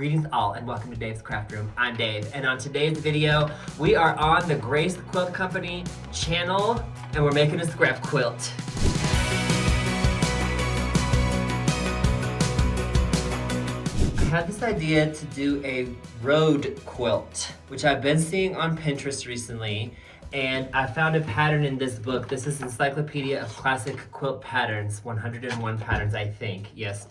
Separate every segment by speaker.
Speaker 1: Greetings all and welcome to Dave's Craft Room. I'm Dave, and on today's video, we are on the Grace Quilt Company channel and we're making a scrap quilt. I had this idea to do a road quilt, which I've been seeing on Pinterest recently, and I found a pattern in this book. This is Encyclopedia of Classic Quilt Patterns, 101 patterns, I think, yes.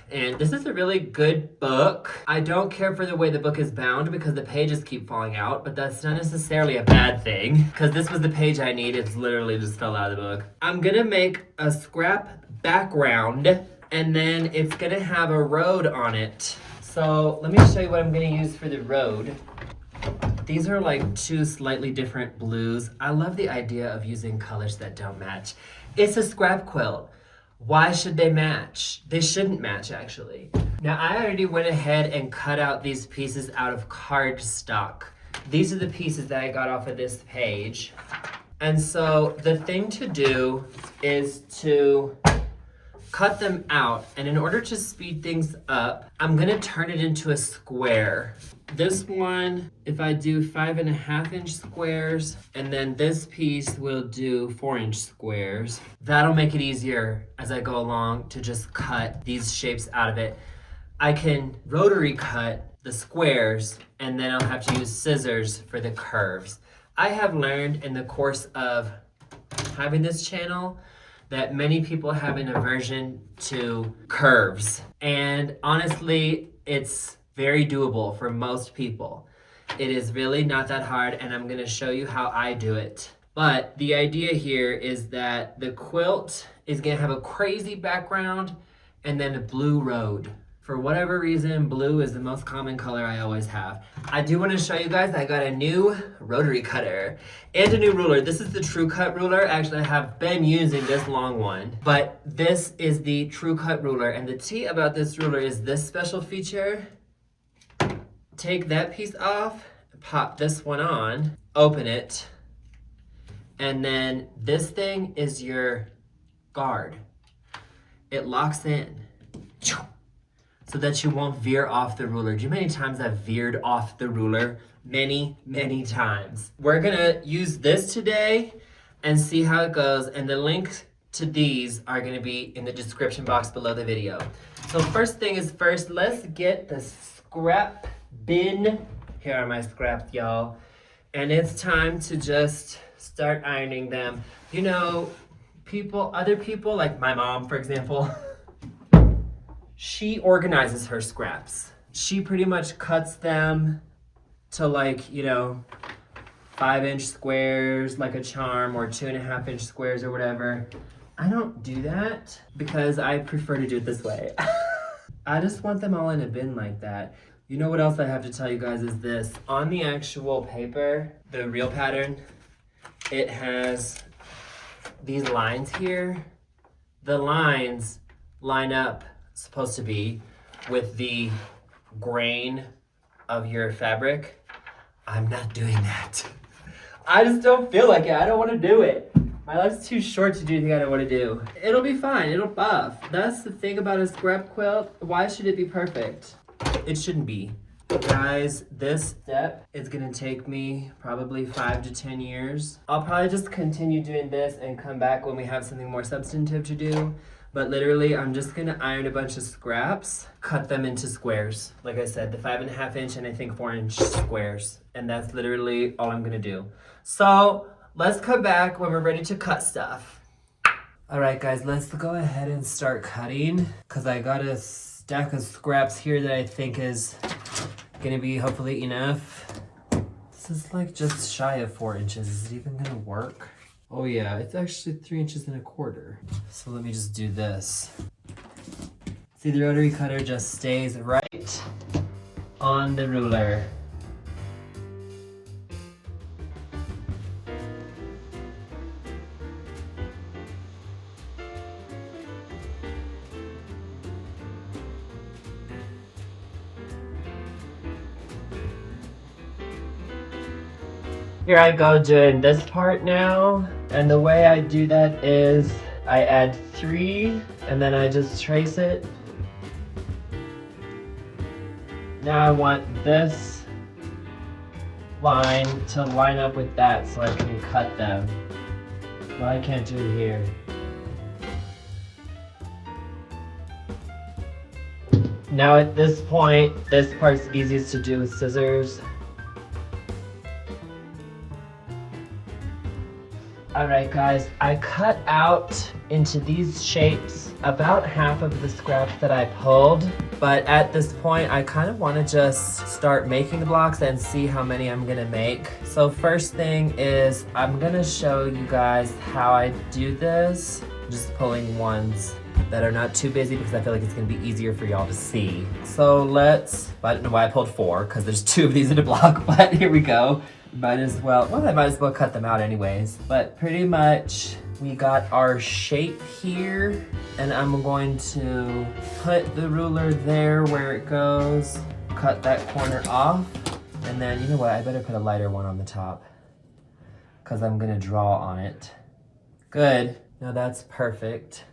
Speaker 1: And this is a really good book. I don't care for the way the book is bound because the pages keep falling out, but that's not necessarily a bad thing because this was the page I needed. It literally just fell out of the book. I'm gonna make a scrap background and then it's gonna have a road on it. So let me show you what I'm gonna use for the road. These are like two slightly different blues. I love the idea of using colors that don't match. It's a scrap quilt. Why should they match? They shouldn't match, actually. Now, I already went ahead and cut out these pieces out of cardstock. These are the pieces that I got off of this page. And so the thing to do is to cut them out. And in order to speed things up, I'm gonna turn it into a square. This one, if I do 5.5-inch squares, and then this piece will do 4-inch squares, that'll make it easier as I go along to just cut these shapes out of it. I can rotary cut the squares, and then I'll have to use scissors for the curves. I have learned in the course of having this channel that many people have an aversion to curves. And honestly, it's very doable for most people. It is really not that hard, and I'm gonna show you how I do it. But the idea here is that the quilt is gonna have a crazy background and then a blue road. For whatever reason, blue is the most common color I always have. I do wanna show you guys I got a new rotary cutter and a new ruler. This is the True Cut ruler. Actually, I have been using this long one, but this is the True Cut ruler. And the tea about this ruler is this special feature. Take that piece off, pop this one on, open it, and then this thing is your guard. It locks in so that you won't veer off the ruler. Do you know how many times I've veered off the ruler? Many, many times. We're gonna use this today and see how it goes, and the link to these are gonna be in the description box below the video. So first thing is first, let's get the scrap bin. Here are my scraps, y'all. And it's time to just start ironing them. You know, other people, like my mom, for example, she organizes her scraps. She pretty much cuts them to 5-inch squares, like a charm, or 2.5-inch squares or whatever. I don't do that because I prefer to do it this way. I just want them all in a bin like that. You know what else I have to tell you guys is this. On the actual paper, the real pattern, it has these lines here. The lines line up, supposed to be, with the grain of your fabric. I'm not doing that. I just don't feel like it. I don't want to do it. My life's too short to do anything I don't want to do. It'll be fine. It'll buff. That's the thing about a scrap quilt. Why should it be perfect? It shouldn't be. Guys, this step is gonna take me probably 5 to 10 years. I'll probably just continue doing this and come back when we have something more substantive to do. But literally, I'm just gonna iron a bunch of scraps, cut them into squares. Like I said, the 5.5-inch and I think 4-inch squares. And that's literally all I'm gonna do. So let's come back when we're ready to cut stuff. All right, guys, let's go ahead and start cutting because I got a stack of scraps here that I think is gonna be hopefully enough. This is like just shy of 4 inches. Is it even gonna work? Oh yeah, it's actually 3.25 inches. So let me just do this. See, the rotary cutter just stays right on the ruler. Here I go doing this part now, and the way I do that is I add 3 and then I just trace it Now I want this line to line up with that so I can cut them. Well, I can't do it here. Now at this point, this part's easiest to do with scissors. Alright guys, I cut out into these shapes about half of the scraps that I pulled. But at this point, I kind of want to just start making the blocks and see how many I'm going to make. So first thing is, I'm going to show you guys how I do this. Just pulling ones that are not too busy because I feel like it's going to be easier for y'all to see. So I don't know why I pulled 4 because there's 2 of these in a block, but here we go. I might as well cut them out anyways. But pretty much we got our shape here, and I'm going to put the ruler there where it goes, cut that corner off, and then you know what, I better put a lighter one on the top because I'm gonna draw on it. Good, now that's perfect.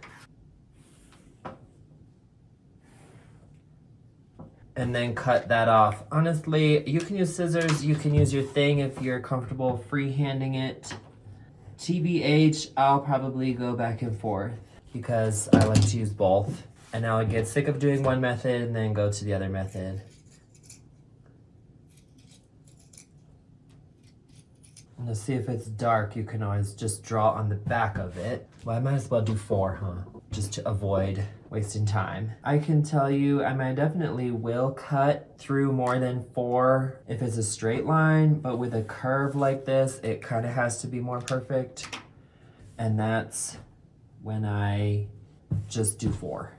Speaker 1: And then cut that off. Honestly, you can use scissors, you can use your thing if you're comfortable freehanding it. TBH, I'll probably go back and forth because I like to use both. And now I get sick of doing one method and then go to the other method. And to see if it's dark, you can always just draw on the back of it. Well, I might as well do 4, huh? Just to avoid wasting time. I can tell you, I definitely will cut through more than 4 if it's a straight line, but with a curve like this, it kind of has to be more perfect. And that's when I just do 4.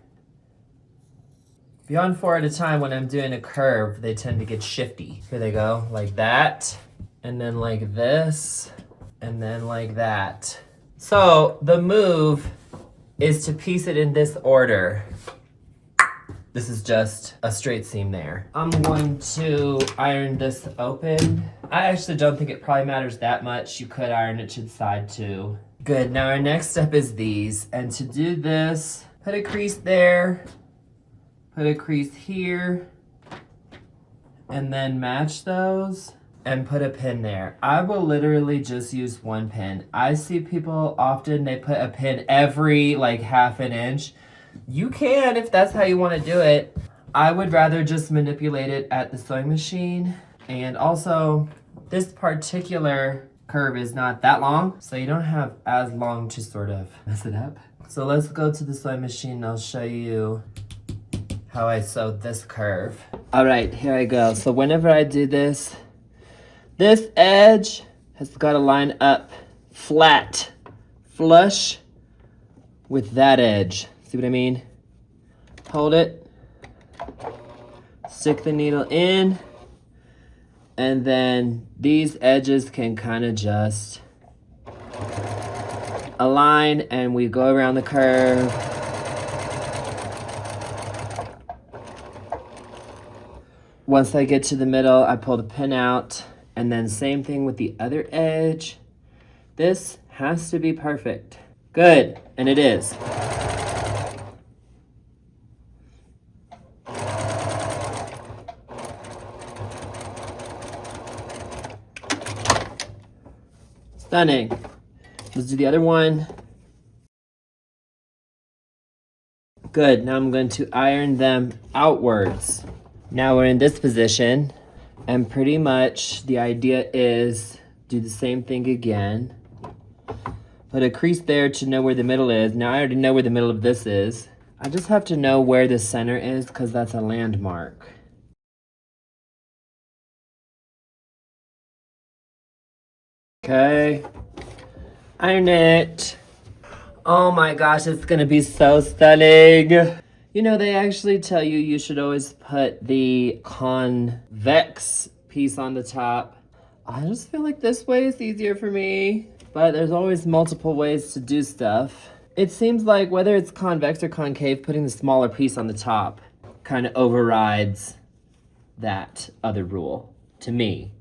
Speaker 1: Beyond 4 at a time, when I'm doing a curve, they tend to get shifty. Here they go, like that, and then like this, and then like that. So the move is to piece it in this order. This is just a straight seam there. I'm going to iron this open. I actually don't think it probably matters that much. You could iron it to the side too. Good, now our next step is these. And to do this, put a crease there, put a crease here, and then match those. And put a pin there. I will literally just use 1 pin. I see people often, they put a pin every like half an inch. You can if that's how you want to do it. I would rather just manipulate it at the sewing machine. And also, this particular curve is not that long, so you don't have as long to sort of mess it up. So let's go to the sewing machine and I'll show you how I sew this curve. All right, here I go. So whenever I do this, this edge has got to line up flat, flush with that edge. See what I mean? Hold it, stick the needle in, and then these edges can kind of just align and we go around the curve. Once I get to the middle, I pull the pin out. And then same thing with the other edge. This has to be perfect. Good, and it is. Stunning. Let's do the other one. Good, now I'm going to iron them outwards. Now we're in this position. And pretty much the idea is do the same thing again. Put a crease there to know where the middle is. Now I already know where the middle of this is. I just have to know where the center is because that's a landmark. Okay, iron it. Oh my gosh, it's gonna be so stunning. You know, they actually tell you should always put the convex piece on the top. I just feel like this way is easier for me, but there's always multiple ways to do stuff. It seems like whether it's convex or concave, putting the smaller piece on the top kind of overrides that other rule to me.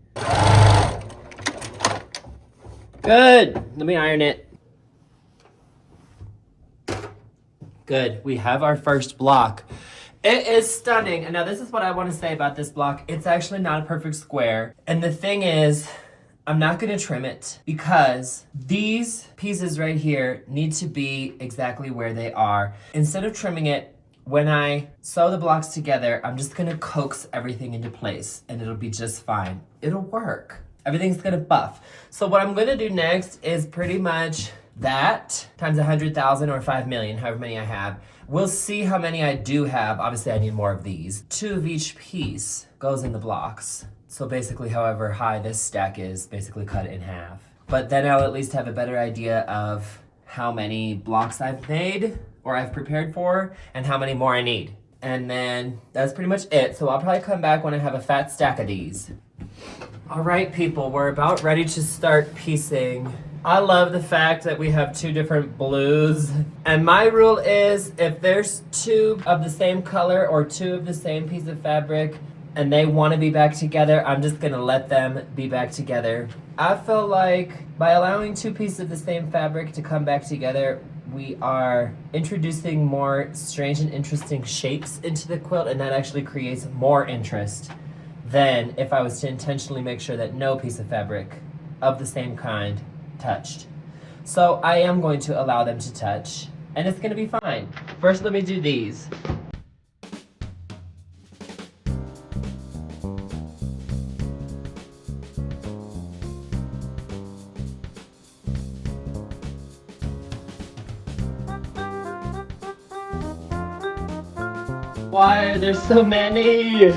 Speaker 1: Good, let me iron it. Good, we have our first block. It is stunning. And now this is what I want to say about this block. It's actually not a perfect square. And the thing is, I'm not going to trim it because these pieces right here need to be exactly where they are. Instead of trimming it, when I sew the blocks together, I'm just going to coax everything into place and it'll be just fine. It'll work. Everything's going to buff. So what I'm going to do next is pretty much that times 100,000 or 5 million, however many I have. We'll see how many I do have. Obviously, I need more of these. 2 of each piece goes in the blocks. So basically, however high this stack is, basically cut it in half. But then I'll at least have a better idea of how many blocks I've made or I've prepared for and how many more I need. And then that's pretty much it. So I'll probably come back when I have a fat stack of these. All right, people, we're about ready to start piecing. I love the fact that we have 2 different blues. And my rule is if there's 2 of the same color or 2 of the same piece of fabric and they want to be back together, I'm just going to let them be back together. I feel like by allowing 2 pieces of the same fabric to come back together, we are introducing more strange and interesting shapes into the quilt, and that actually creates more interest than if I was to intentionally make sure that no piece of fabric of the same kind touched. So I am going to allow them to touch, and it's going to be fine. First, let me do these. Why are there so many?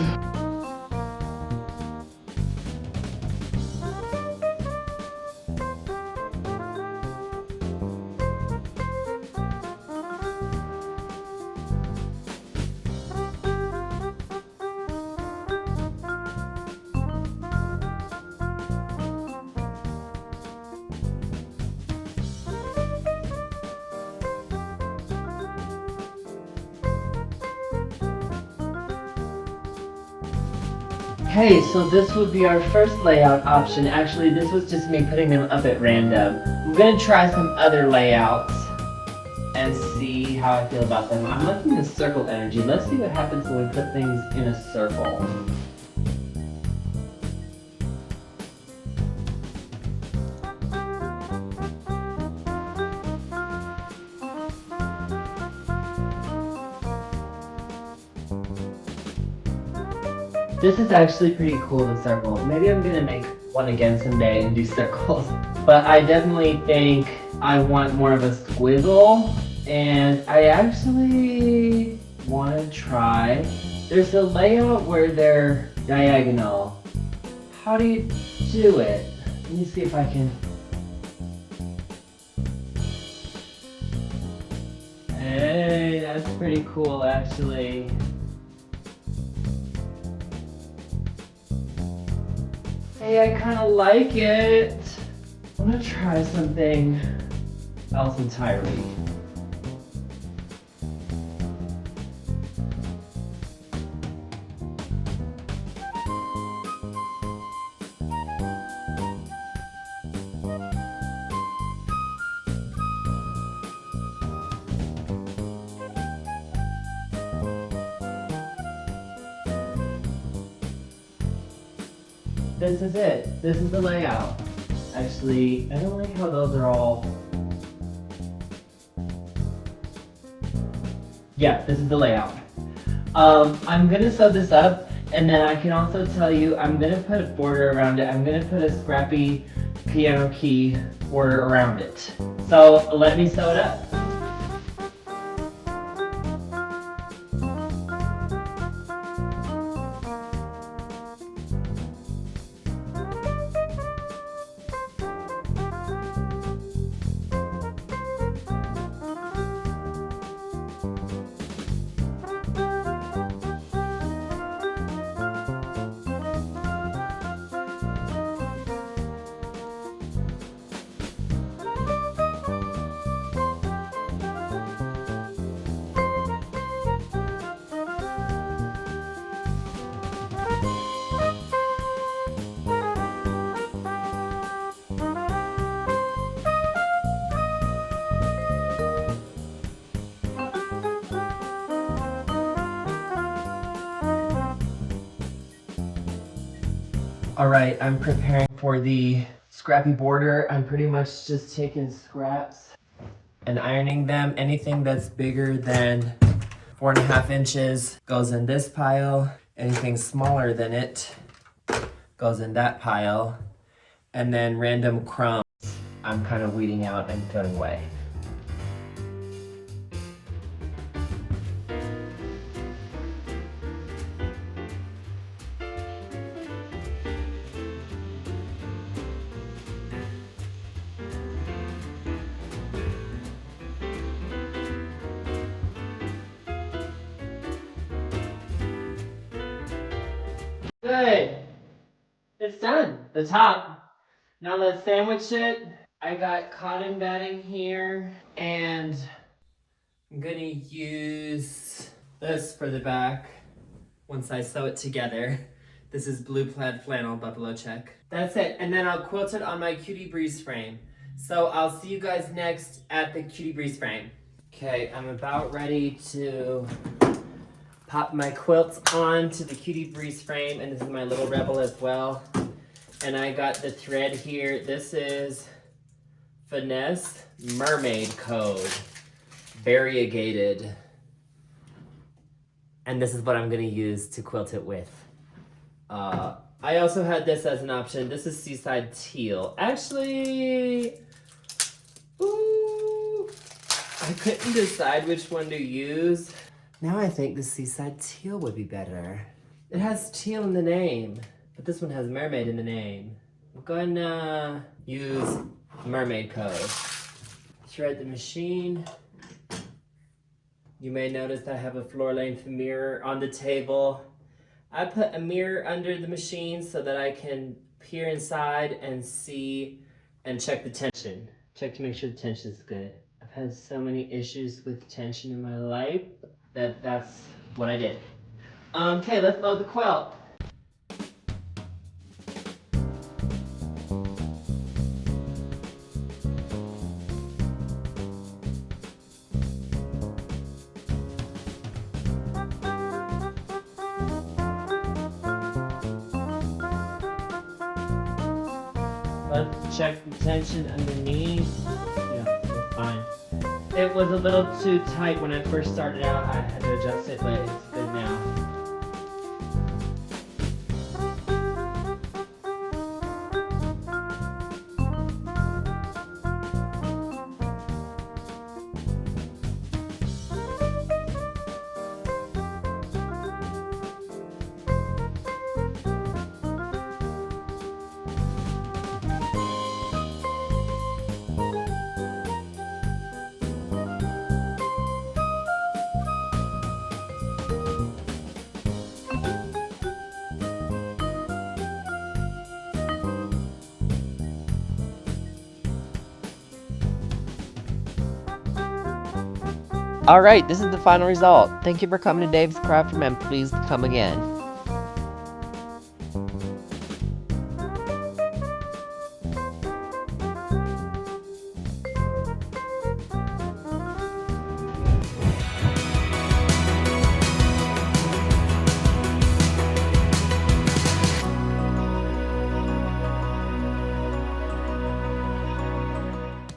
Speaker 1: Okay, so this would be our first layout option. Actually, this was just me putting them up at random. I'm gonna try some other layouts and see how I feel about them. I'm liking the circle energy. Let's see what happens when we put things in a circle. This is actually pretty cool, the circle. Maybe I'm gonna make one again someday and do circles. But I definitely think I want more of a squiggle. And I actually want to try. There's a layout where they're diagonal. How do you do it? Let me see if I can. Hey, that's pretty cool actually. Hey, I kind of like it. I'm gonna try something else entirely. This is it. This is the layout. Actually, I don't like how those are all... Yeah, this is the layout. I'm gonna sew this up, and then I can also tell you I'm gonna put a border around it. I'm gonna put a scrappy piano key border around it. So let me sew it up. Alright, I'm preparing for the scrappy border. I'm pretty much just taking scraps and ironing them. Anything that's bigger than 4.5 inches goes in this pile. Anything smaller than it goes in that pile. And then random crumbs I'm kind of weeding out and throwing away. Good. It's done. The top. Now let's sandwich it. I got cotton batting here, and I'm gonna use this for the back once I sew it together. This is blue plaid flannel, buffalo check. That's it, and then I'll quilt it on my Cutie Breeze frame. So I'll see you guys next at the Cutie Breeze frame. Okay, I'm about ready to pop my quilt onto the Cutie Breeze frame, and this is my little rebel as well. And I got the thread here. This is Finesse Mermaid Code, variegated. And this is what I'm gonna use to quilt it with. I also had this as an option. This is Seaside Teal. Actually, I couldn't decide which one to use. Now I think the Seaside Teal would be better. It has teal in the name, but this one has mermaid in the name. I'm gonna use Mermaid Code. Thread the machine. You may notice I have a floor-length mirror on the table. I put a mirror under the machine so that I can peer inside and see and check the tension. Check to make sure the tension is good. I've had so many issues with tension in my life that's what I did. Okay, let's load the quilt. Let's check the tension underneath. Yeah, it's fine. It was a little too tight when I first started out. I had to adjust it, but it's good now.
Speaker 2: Alright, this is the final result. Thank you for coming to Dave's Craft Room and please come again.